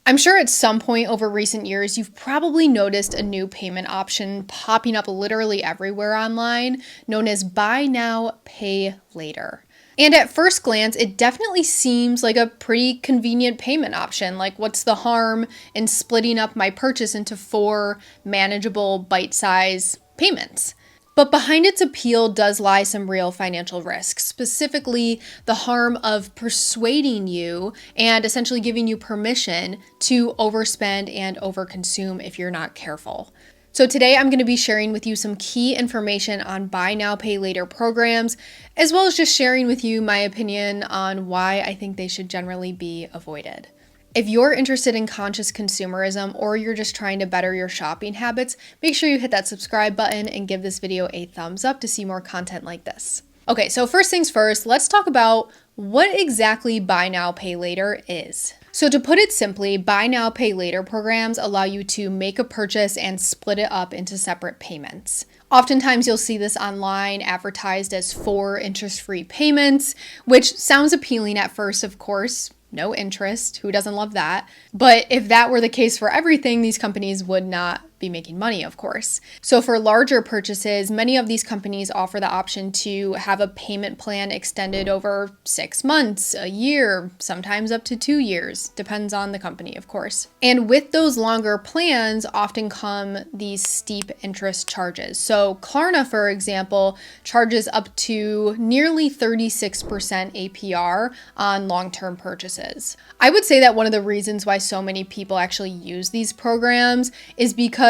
I'm sure at some point over recent years, you've probably noticed a new payment option popping up literally everywhere online, known as Buy Now, Pay Later. And at first glance, it definitely seems like a pretty convenient payment option. Like, what's the harm in splitting up my purchase into 4 manageable bite-size payments? But behind its appeal does lie some real financial risks, specifically the harm of persuading you and essentially giving you permission to overspend and overconsume if you're not careful. So today I'm going to be sharing with you some key information on buy now, pay later programs, as well as just sharing with you my opinion on why I think they should generally be avoided. If you're interested in conscious consumerism or you're just trying to better your shopping habits, make sure you hit that subscribe button and give this video a thumbs up to see more content like this. Okay, so first things first, let's talk about what exactly buy now, pay later is. So to put it simply, buy now, pay later programs allow you to make a purchase and split it up into separate payments. Oftentimes you'll see this online advertised as 4 interest-free payments, which sounds appealing at first, of course. No interest. Who doesn't love that? But if that were the case for everything, these companies would not be making money, of course. So for larger purchases, many of these companies offer the option to have a payment plan extended over 6 months, a year, sometimes up to 2 years. Depends on the company, of course. And with those longer plans often come these steep interest charges. So Klarna, for example, charges up to nearly 36% APR on long-term purchases. I would say that one of the reasons why so many people actually use these programs is because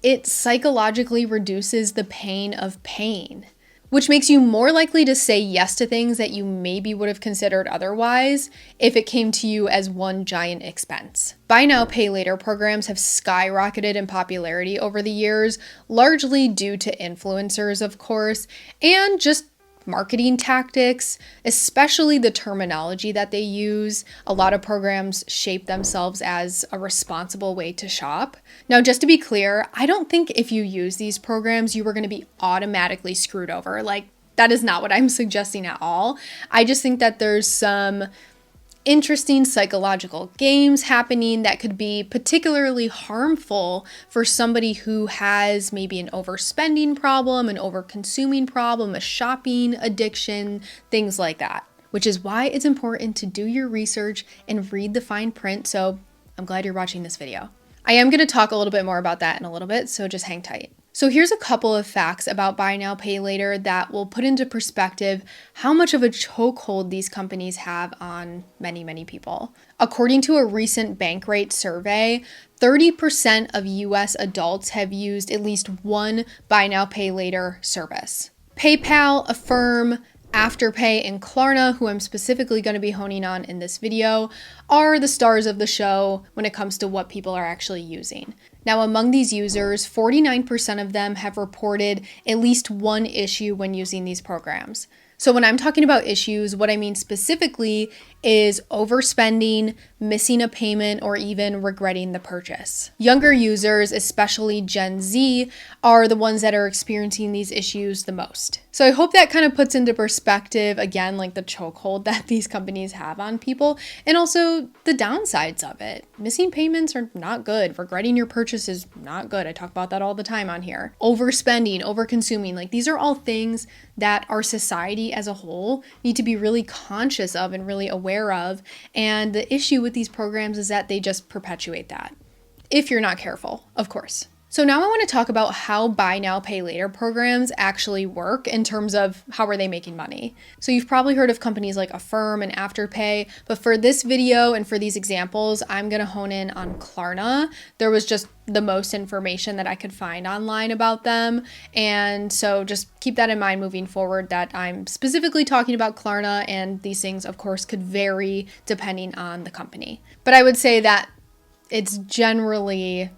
it psychologically reduces the pain of paying, which makes you more likely to say yes to things that you maybe would have considered otherwise if it came to you as one giant expense. Buy now, pay later programs have skyrocketed in popularity over the years, largely due to influencers, of course, and just marketing tactics, especially the terminology that they use. A lot of programs shape themselves as a responsible way to shop. Now, just to be clear, I don't think if you use these programs, you are going to be automatically screwed over. Like, that is not what I'm suggesting at all. I just think that there's some interesting psychological games happening that could be particularly harmful for somebody who has maybe an overspending problem, an overconsuming problem, a shopping addiction, things like that. Which is why it's important to do your research and read the fine print, so I'm glad you're watching this video. I am going to talk a little bit more about that in a little bit, so just hang tight. So here's a couple of facts about buy now, pay later that will put into perspective how much of a chokehold these companies have on many, many people. According to a recent Bankrate survey, 30% of US adults have used at least one buy now, pay later service. PayPal, Affirm, Afterpay, and Klarna, who I'm specifically going to be honing on in this video, are the stars of the show when it comes to what people are actually using. Now, among these users, 49% of them have reported at least one issue when using these programs. So when I'm talking about issues, what I mean specifically is overspending, missing a payment, or even regretting the purchase. Younger users, especially Gen Z, are the ones that are experiencing these issues the most. So I hope that kind of puts into perspective, again, like the chokehold that these companies have on people, and also the downsides of it. Missing payments are not good. Regretting your purchase is not good. I talk about that all the time on here. Overspending, overconsuming, like these are all things that our society as a whole need to be really conscious of and really aware of. And the issue with these programs is that they just perpetuate that, if you're not careful, of course. So now I want to talk about how buy now, pay later programs actually work in terms of how are they making money. So you've probably heard of companies like Affirm and Afterpay, but for this video and for these examples, I'm going to hone in on Klarna. There was just the most information that I could find online about them. And so just keep that in mind moving forward that I'm specifically talking about Klarna, and these things, of course, could vary depending on the company. But I would say that it's generally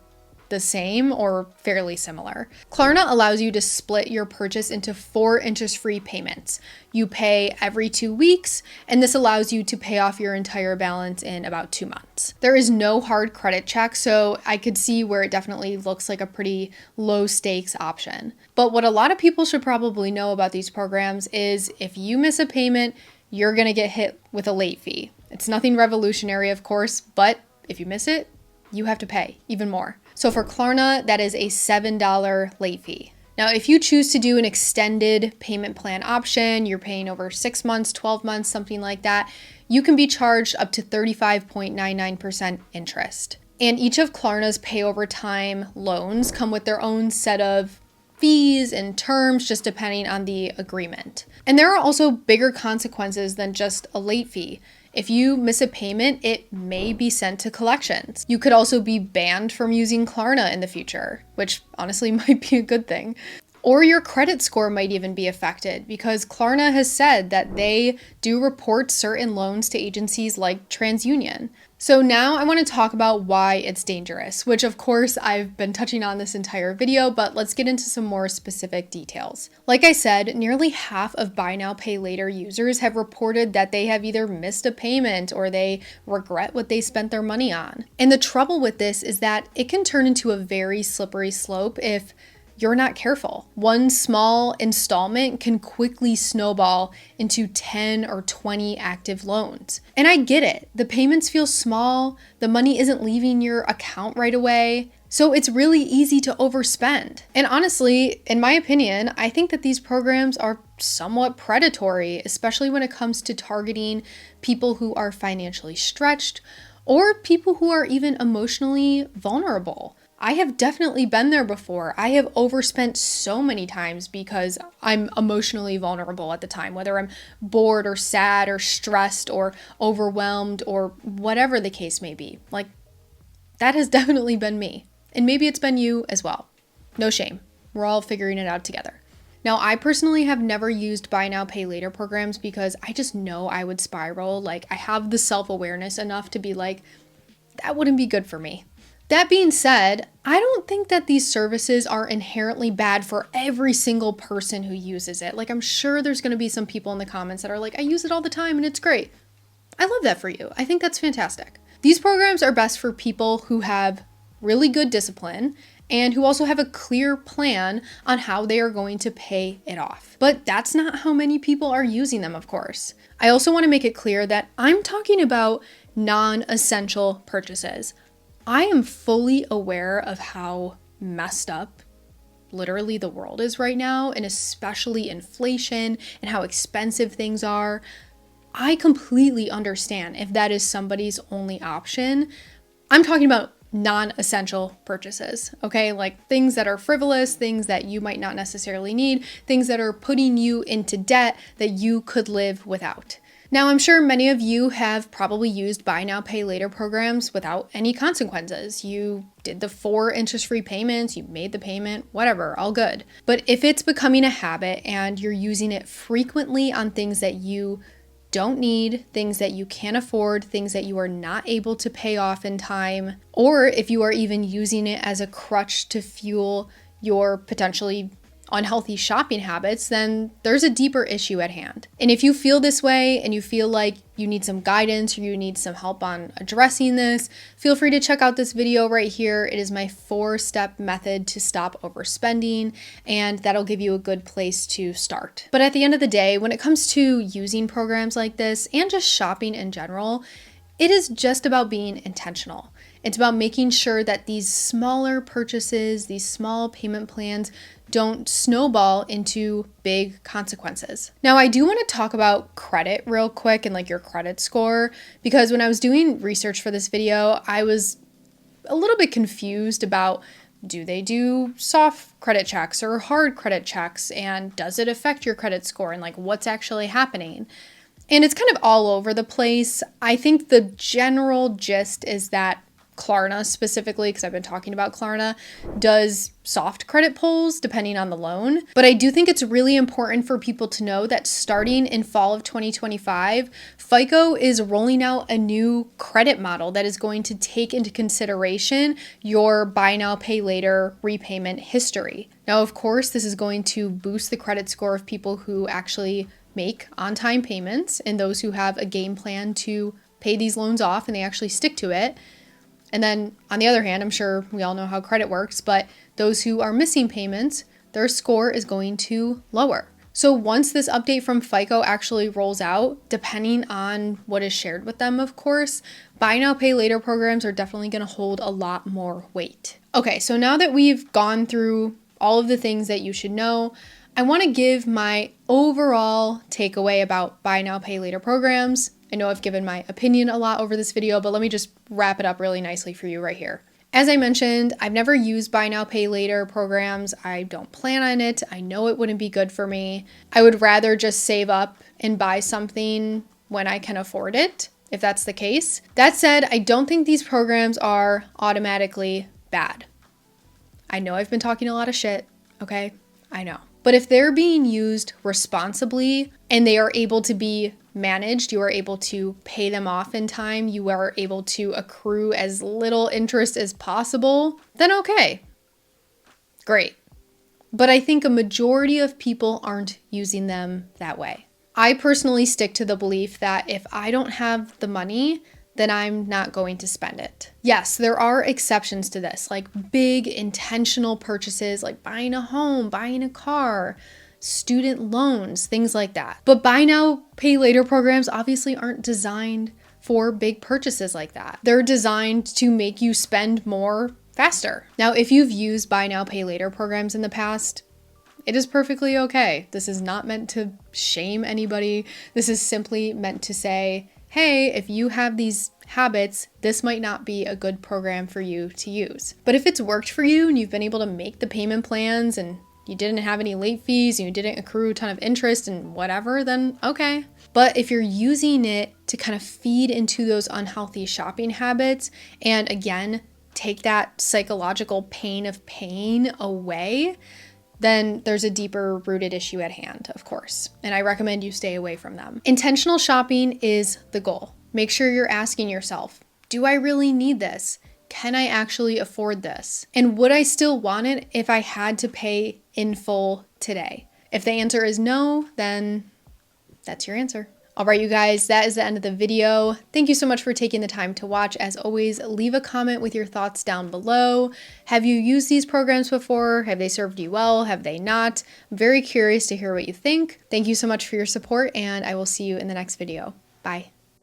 the same or fairly similar. Klarna allows you to split your purchase into 4 interest-free payments. You pay every 2 weeks, and this allows you to pay off your entire balance in about 2 months. There is no hard credit check, so I could see where it definitely looks like a pretty low stakes option. But what a lot of people should probably know about these programs is if you miss a payment, you're gonna get hit with a late fee. It's nothing revolutionary, of course, but if you miss it, you have to pay even more. So for Klarna, that is a $7 late fee. Now, if you choose to do an extended payment plan option, you're paying over 6 months, 12 months, something like that, you can be charged up to 35.99% interest. And each of Klarna's pay over time loans come with their own set of fees and terms, just depending on the agreement. And there are also bigger consequences than just a late fee. If you miss a payment, it may be sent to collections. You could also be banned from using Klarna in the future, which honestly might be a good thing. Or your credit score might even be affected because Klarna has said that they do report certain loans to agencies like TransUnion. So now I want to talk about why it's dangerous, which of course I've been touching on this entire video, but let's get into some more specific details. Like I said, nearly half of buy now, pay later users have reported that they have either missed a payment or they regret what they spent their money on. And the trouble with this is that it can turn into a very slippery slope if you're not careful. One small installment can quickly snowball into 10 or 20 active loans. And I get it. The payments feel small. The money isn't leaving your account right away. So it's really easy to overspend. And honestly, in my opinion, I think that these programs are somewhat predatory, especially when it comes to targeting people who are financially stretched or people who are even emotionally vulnerable. I have definitely been there before. I have overspent so many times because I'm emotionally vulnerable at the time, whether I'm bored or sad or stressed or overwhelmed or whatever the case may be. Like, that has definitely been me. And maybe it's been you as well. No shame. We're all figuring it out together. Now, I personally have never used buy now, pay later programs because I just know I would spiral. Like, I have the self-awareness enough to be like, that wouldn't be good for me. That being said, I don't think that these services are inherently bad for every single person who uses it. Like, I'm sure there's going to be some people in the comments that are like, I use it all the time and it's great. I love that for you. I think that's fantastic. These programs are best for people who have really good discipline and who also have a clear plan on how they are going to pay it off. But that's not how many people are using them, of course. I also want to make it clear that I'm talking about non-essential purchases. I am fully aware of how messed up literally the world is right now, and especially inflation and how expensive things are. I completely understand if that is somebody's only option. I'm talking about non-essential purchases, okay? Like things that are frivolous, things that you might not necessarily need, things that are putting you into debt that you could live without. Now, I'm sure many of you have probably used buy now, pay later programs without any consequences. You did the 4 interest-free payments, you made the payment, whatever, all good. But if it's becoming a habit and you're using it frequently on things that you don't need, things that you can't afford, things that you are not able to pay off in time, or if you are even using it as a crutch to fuel your potentially unhealthy shopping habits, then there's a deeper issue at hand. And if you feel this way and you feel like you need some guidance or you need some help on addressing this, feel free to check out this video right here. It is my 4-step method to stop overspending, and that'll give you a good place to start. But at the end of the day, when it comes to using programs like this and just shopping in general, it is just about being intentional. It's about making sure that these smaller purchases, these small payment plans don't snowball into big consequences. Now, I do want to talk about credit real quick and like your credit score, because when I was doing research for this video, I was a little bit confused about, do they do soft credit checks or hard credit checks? And does it affect your credit score? And like what's actually happening? And it's kind of all over the place. I think the general gist is that Klarna specifically, because I've been talking about Klarna, does soft credit pulls depending on the loan. But I do think it's really important for people to know that starting in fall of 2025, FICO is rolling out a new credit model that is going to take into consideration your buy now, pay later repayment history. Now, of course, this is going to boost the credit score of people who actually make on-time payments and those who have a game plan to pay these loans off and they actually stick to it. And then on the other hand, I'm sure we all know how credit works, but those who are missing payments, their score is going to lower. So once this update from FICO actually rolls out, depending on what is shared with them, of course, buy now, pay later programs are definitely going to hold a lot more weight. Okay, so now that we've gone through all of the things that you should know, I want to give my overall takeaway about buy now, pay later programs. I know I've given my opinion a lot over this video, but let me just wrap it up really nicely for you right here. As I mentioned, I've never used buy now, pay later programs. I don't plan on it. I know it wouldn't be good for me. I would rather just save up and buy something when I can afford it, if that's the case. That said, I don't think these programs are automatically bad. I know I've been talking a lot of shit, okay? I know. But if they're being used responsibly and they are able to be managed, you are able to pay them off in time, you are able to accrue as little interest as possible, then okay, great. But I think a majority of people aren't using them that way. I personally stick to the belief that if I don't have the money, then I'm not going to spend it. Yes, there are exceptions to this, like big intentional purchases like buying a home, buying a car, student loans, things like that. But buy now, pay later programs obviously aren't designed for big purchases like that. They're designed to make you spend more faster. Now, if you've used buy now, pay later programs in the past, it is perfectly okay. This is not meant to shame anybody. This is simply meant to say, hey, if you have these habits, this might not be a good program for you to use. But if it's worked for you and you've been able to make the payment plans and you didn't have any late fees and you didn't accrue a ton of interest and whatever, then okay. But if you're using it to kind of feed into those unhealthy shopping habits and again, take that psychological pain of paying away, then there's a deeper rooted issue at hand, of course. And I recommend you stay away from them. Intentional shopping is the goal. Make sure you're asking yourself, do I really need this? Can I actually afford this? And would I still want it if I had to pay in full today? If the answer is no, then that's your answer. All right, you guys, that is the end of the video. Thank you so much for taking the time to watch. As always, leave a comment with your thoughts down below. Have you used these programs before? Have they served you well? Have they not? I'm very curious to hear what you think. Thank you so much for your support, and I will see you in the next video. Bye.